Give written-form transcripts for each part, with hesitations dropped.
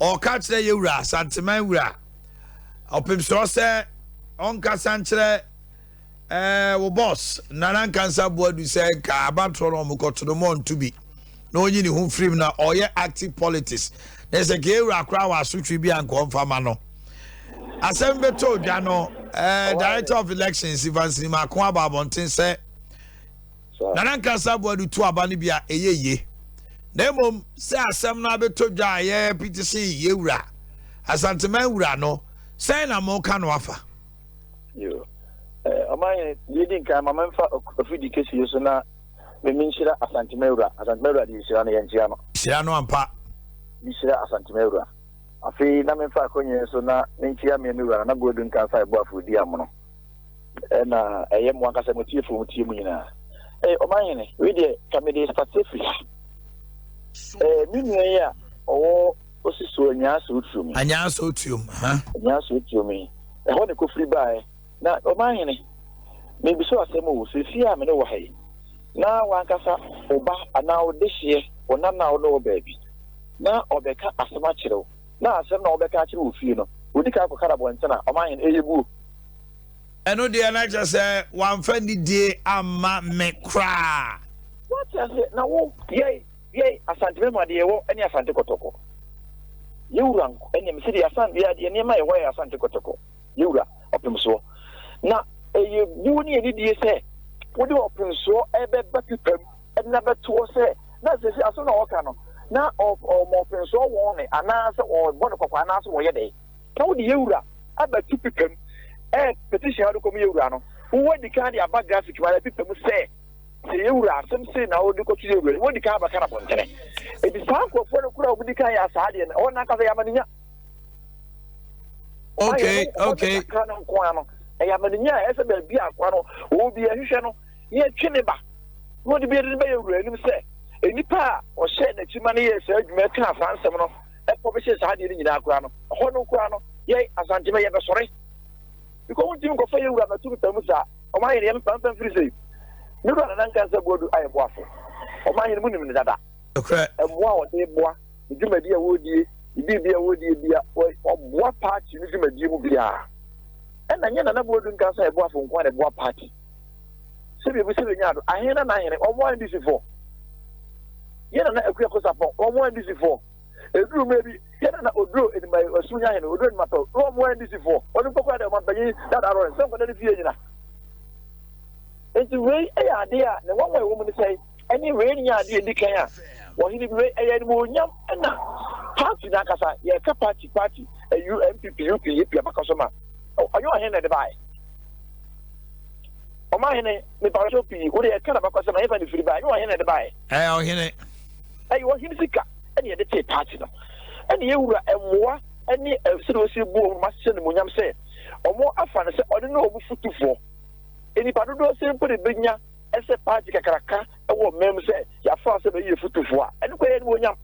or catch the Yura, Santiman Wura. Opim so say, Nkansah nkyere boss Nkansah Boadu say ka abatro no ko to the mon to be no nyi ni hu free na oye active politics na say ke ewura kra wa asotwe bi anko mfama no asem to dwa no director of elections Ivansi Makon ababonten say Nkansah Boadu to aba ne bia eyeye na mom say asem na beto dwa ye petition yewura asanteman wura no say na mo ka no afa yo amanye leading ka mama fa ofidi kesi yeso na me minshira asantimewura di shira na yanjia no shira no ampa di shira asantimewura afi na me fa konye so na nchia me mewura na Boadu Nkansah Boadu di amono na eye mo ankasa motiefo motie mu nyina amanye ne we de kamede specific minu ya owo osiso nyaso otuom anyaso otuom ha nyaso otuom ho ne ko free buy na omahene me biso asemo wo sefi a me no wo hai na wankasa oba ana odehie ona na ono baabi na obeka asema kirew na asem na obeka kirew ofie no odika akokara bontena omahene eyebu eno de na just say one friendly day ama me kra what say na wo ye asante me ma de wo eni asante kotoko yewura eni me se de asante de eni ma ye wo asante kotoko yewura opemso na you ni edi say wodi open so ebe batipam na beto say na say aso na oka no na mo open so won ne ana say o bono kokwa ana so wo ye dey na wodi yewura abatipam petition ado kom yewura no wodi ka dia ba graphic ma pipam say yewura asem say na wodi ko tire yewura wodi ka ba kana bontere e di san ko fo no kura wodi ka ya sa de o na ka ya maninya okay kana ko ano ya maninya ese be bia akwa no wo bia hwehwe no ye twene ba wo de bia de be yewura nim se enipa o hye na chima ne ye se adwuma ka fansem no e ko be hye sa de ni nyina akwa no ho no kwa no ye asante me ye be sore because won tim ko fa yewura ma tu tamu sa o ma ye yem pam free say ni do na Nkansah Boadu aye boafo o ma ye mu nim ne dada okay e boa o de boa djuma dia wo die bibia wo die bia o boa party ni djuma die mu bia and anya na Boadu Nkansah e boafo nko na boa party se bi se nyado ahena na ahena o mo ndc for ye na akua ko sapon o mo ndc for eduru mebi ye na oduro eni mai asunya ahena oduro ma to o mo ndc for o ni kokwa de ma bayi that are so ko na fie nyina enti we e ya de a na won wa wo mu ni sai any we ni ya de dikan a wo hini bi we e ya ni mo nyam na party na kasa ye ka party UMPP UPP abakasoma ayo ahena de bai o ma hene me ba so pi wo de ka na bakasoma e fa ni firi bai ayo ahena de bai o hene wo hini sika ene de te party no ene yewura emoa ene sire osi bu ma se ne monyam se omo afa ne se ode no obu futufo eni pa dodo se mpo de benya ese party kakaraka e wo mem se ya fa se be ye futufo a ene ko ye ne monyam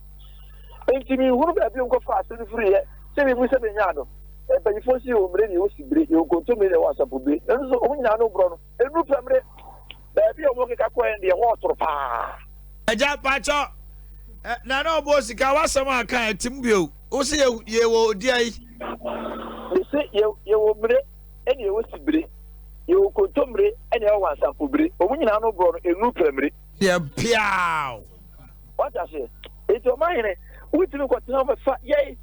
enti mi huru ba bi onko fa se ni firi ye se bi mu se benya do e ba yifo si o mre ni o si bre e o ko to me de whatsapp bi enso o nya no bro no enu pemre ba bi o mo ke ka ko en de ho toro pa eja pacho na no bo sika wasam aka etimbio o se ye wo di ai se ye wo mre eni ye wo si bre ye o ko to mre eni o whatsapp bre o nya no bro no enu pemre ye piao what I say it o mahine witinu ko tena fa ye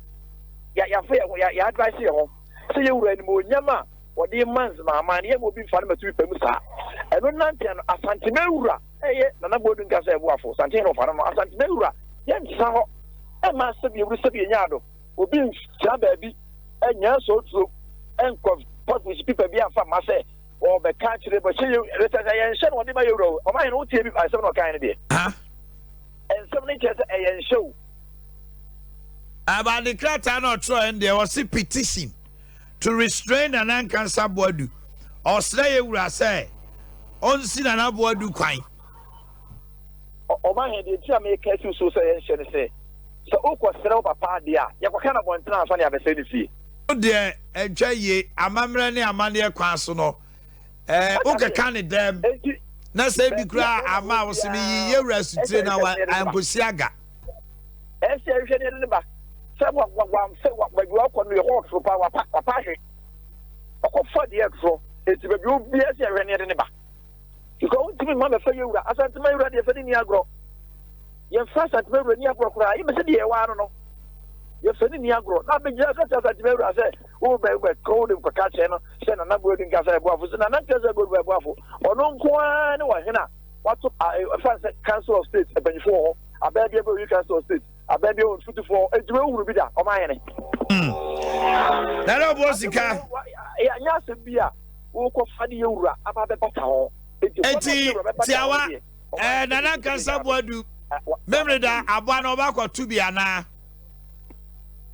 ya fa ya advice ye ho se ye wura ni mo nyama o de mans ma amane ye mo bi fa na matu pam sa eno nante no asante mewura eye na Boadu Nkansah Boadu asante no fa no asante mewura ye nsa ho e ma se bi wura se bi nya do obi ntia ba bi enya so tro enko pot with people bi afa ma se o be ka kire bo se ye reta ye nse no de ba ye wura o ma ye no tie bi asem no kan ne de en some ni chese e show about the crata no try and there was a petition to restrain Nkansah Boadu or say you say on sin an Boadu kwan o ma he de tia me ka si so say en say so o ko sere papa dia ya ko kana bon tena so ne abese ni fie o de etwa ye amamre ne amane kwan so no o ka kan dem na say bi kura ama wo se mi ye wura sutre na wa amposiaga ese hwe ne ba say what you are going to hold for power party. For the extra, it's a group BS and any neighbor. You go to me, Mamma, for you, as I to my ready for the Niagara. Your first at Mary Niagara, you said, I don't know. You're sending Niagara. Not be just as I said, oh, we're cold in Pocaceno, send another word in Nkansah Boadu, and not just a good waffle. Or no, what I Council of States, a bench for a baby of Council of States, a baby of 54, a drill be that, or my enemy. That was the car. Yes, beer, who could find you about the battle. Tiawa, and Nkansah Boadu. Memory that Abano Bako to be ana.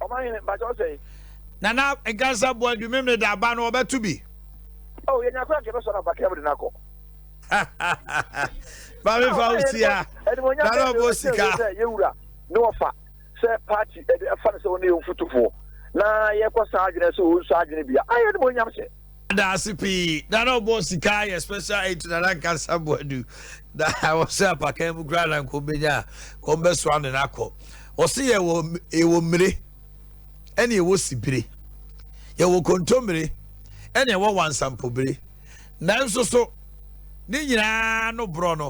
Oh, my, but I say, Nana Nkansah Boadu, remember that Abano about to be. oh, you're not going to get us on a back of the knuckle. Baby Faustia, Nana Bosika, no offer, say party at the funds only for. Na ye kwa sergeant so sergeant bia ayi de bonyam se da sipi Nana Bosika special aid to Nkansah Boadu that was up a came grand and Kobenya kombe swan and akọ o se ye wo mire ene ye wo sibire ye wo kontomire ene ye wo wansampo bire nanso so ni nyina no bro no